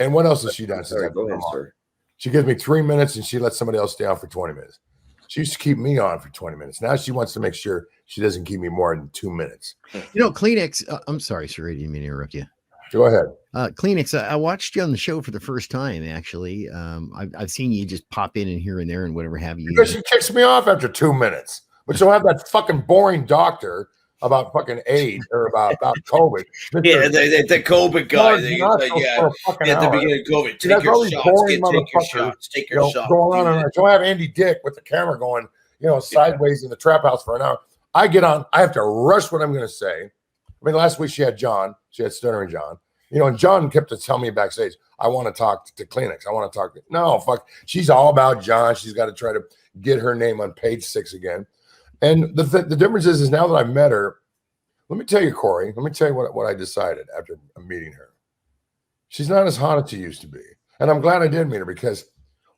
And what else has she done since Sorry, I've go come ahead, on? sir. She gives me 3 minutes and she lets somebody else stay on for 20 minutes. She used to keep me on for 20 minutes. Now she wants to make sure she doesn't keep me more than 2 minutes. Kleenex. I'm sorry, sir. I didn't mean to interrupt you. Go ahead. Kleenex. I watched you on the show for the first time. Actually, I've seen you just pop in and here and there and whatever have you. Because she kicks me off after 2 minutes. But she'll have that fucking boring doctor about fucking AIDS or about COVID. Yeah, the COVID guy. At the beginning of COVID, take your shots. Take your shots. Going on. So I have Andy Dick with the camera going, sideways in the trap house for an hour. I get on. I have to rush what I'm going to say. I mean, last week she had John. She had Stuttering John. And John kept to tell me backstage, I want to talk to Kleenex. I want to talk. No, fuck. She's all about John. She's got to try to get her name on page 6 again. And the difference is now that I've met her, let me tell you, Corey, let me tell you what I decided after meeting her. She's not as hot as she used to be. And I'm glad I did meet her because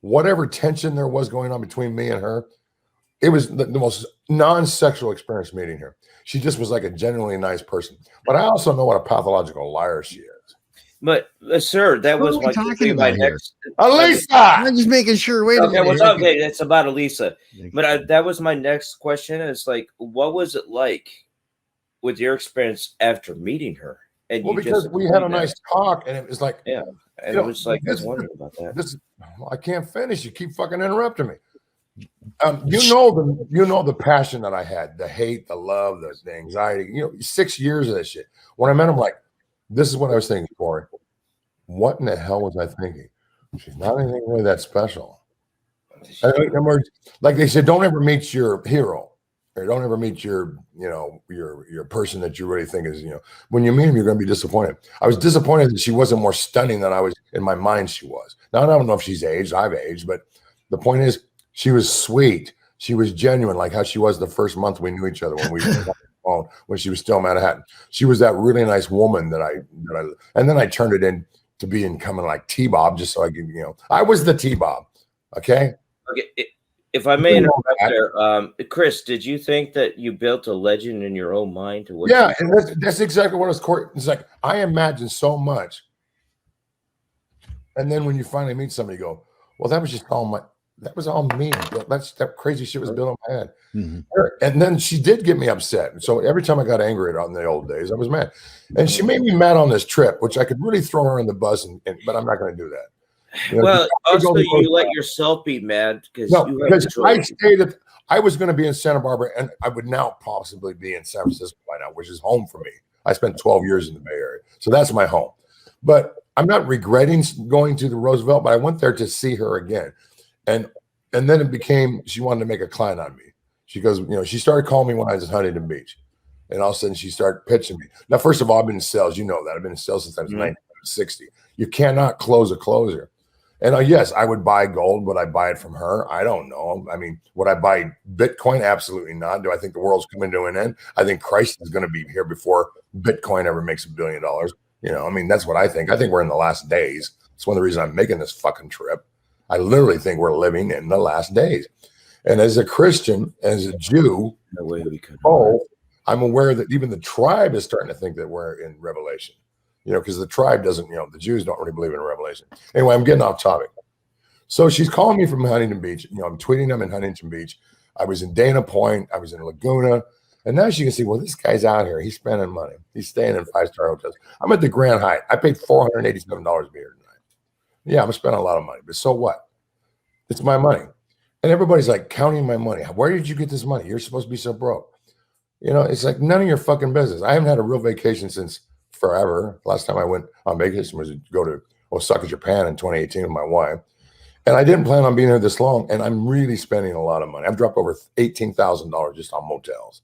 whatever tension there was going on between me and her, it was the most non-sexual experience meeting her. She just was like a genuinely nice person. But I also know what a pathological liar she is. But, sir, that was my next. Elisa! I'm just making sure. Wait a minute. Okay, that's about Elisa. But that was my next question. It's like, what was it like with your experience after meeting her? And because we had a nice talk, and it was like, yeah, and it was like, I was wondering about that. I can't finish. You keep fucking interrupting me. The passion that I had, the hate, the love, the anxiety. 6 years of that shit. When I met him, like, this is what I was thinking, Corey. What in the hell was I thinking? She's not anything really that special. Like they said, don't ever meet your hero, or don't ever meet your person that you really think is, when you meet him, you're going to be disappointed. I was disappointed that she wasn't more stunning than I was in my mind she was. Now, I don't know if she's aged. I've aged, but the point is, she was sweet. She was genuine, like how she was the first month we knew each other when we were on the phone, when she was still in Manhattan. She was that really nice woman that I and then I turned it into becoming like T-Bob, just so I could, I was the T-Bob. Okay. Okay. If I may interrupt there, Chris, did you think that you built a legend in your own mind? And that's exactly what it's like. I imagine so much. And then when you finally meet somebody, you go, well, that was just that was all me. That crazy shit was built in my head. Mm-hmm. And then she did get me upset. So every time I got angry on the old days, I was mad. And she made me mad on this trip, which I could really throw her in the bus, but I'm not going to do that. Also, you let yourself be mad because I stated I was going to be in Santa Barbara, and I would now possibly be in San Francisco by now, which is home for me. I spent 12 years in the Bay Area, so that's my home. But I'm not regretting going to the Roosevelt, but I went there to see her again. And then it became, she wanted to make a client on me. She goes, she started calling me when I was at Huntington Beach. And all of a sudden she started pitching me. Now, first of all, I've been in sales. You know that. I've been in sales since I was 1960. You cannot close a closer. And yes, I would buy gold. Would I buy it from her? I don't know. I mean, would I buy Bitcoin? Absolutely not. Do I think the world's coming to an end? I think Christ is going to be here before Bitcoin ever makes $1 billion. That's what I think. I think we're in the last days. It's one of the reasons I'm making this fucking trip. I literally think we're living in the last days. And as a Christian, as a Jew, I'm aware that even the tribe is starting to think that we're in Revelation, because the tribe doesn't, the Jews don't really believe in Revelation. Anyway, I'm getting off topic. So she's calling me from Huntington Beach. I'm tweeting them in Huntington Beach. I was in Dana Point. I was in Laguna. And now she can see, well, this guy's out here. He's spending money. He's staying in 5-star hotels. I'm at the Grand Hyatt. I paid $487 to be here tonight. Yeah, I'm spending a lot of money, but so what? It's my money. And everybody's like counting my money. Where did you get this money? You're supposed to be so broke. It's like none of your fucking business. I haven't had a real vacation since forever. Last time I went on vacation was to go to Osaka, Japan in 2018 with my wife. And I didn't plan on being here this long. And I'm really spending a lot of money. I've dropped over $18,000 just on motels.